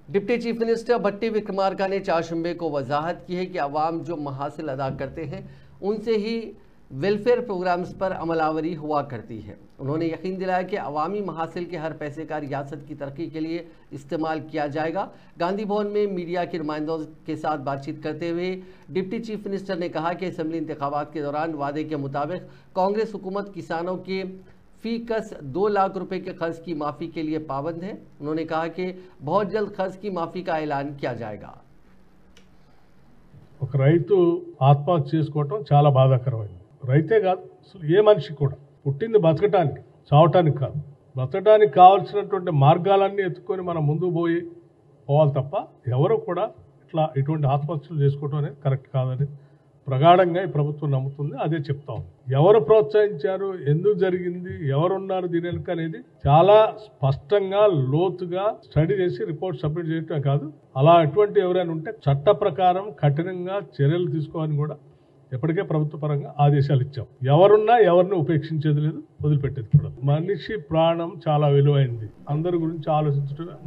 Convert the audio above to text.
Deputy chief minister भट्टी विक्रमार्का ने चारशंबे को वजाहत की है कि अवाम जो महासिल अदा करते हैं उनसे ही वेलफेयर प्रोग्राम्स पर अमलावरी हुआ करती है। उन्होंने यकीन दिलाया कि अवामी महासिल के हर पैसे का रियासत की तरक्की के लिए इस्तेमाल किया जाएगा। गांधी भवन में मीडिया के नुमाइंदों के साथ बातचीत करते हुए डिप्टी चीफ मिनिस्टर ने कहा कि असेंबली इंतखाबात के दौरान वादे के मुताबिक कांग्रेस हुकूमत किसानों के फीकस 2 लाख रुपए के कर्ज की माफ़ी के लिए पाबंद है। उन्होंने कहा कि बहुत जल्द कर्ज की माफ़ी का ऐलान किया जाएगा। ఒక రైతు ఆత్మహత్య చేసుకోవటం చాలా బాధాకరమైంది. రైతే కాదు, అసలు ఏ మనిషి కూడా పుట్టింది బతకటానికి, చావటానికి కాదు. బతకటానికి కావాల్సినటువంటి మార్గాలన్నీ ఎత్తుకొని మనం ముందుకు పోవాలి తప్ప ఎవరు కూడా ఇటువంటి ఆత్మహత్యలు చేసుకోవటం అనేది కరెక్ట్ కాదని ప్రగాఢంగా ఈ ప్రభుత్వం నమ్ముతుంది. అదే చెప్తాం. ఎవరు ప్రోత్సహించారు, ఎందుకు జరిగింది, ఎవరున్నారు దీని వెనుక అనేది చాలా స్పష్టంగా లోతుగా స్టడీ చేసి రిపోర్ట్ సబ్మిట్ చేయటం కాదు, అలా అటువంటి ఎవరైనా ఉంటే చట్ట ప్రకారం కఠినంగా చర్యలు తీసుకోవాలని కూడా ఎప్పటికే ప్రభుత్వ పరంగా ఆదేశాలు ఇచ్చాం. ఎవరున్నా ఎవరిని ఉపేక్షించేది లేదు, వదిలిపెట్టేది కూడా. మనిషి ప్రాణం చాలా విలువైంది. అందరి గురించి ఆలోచించడం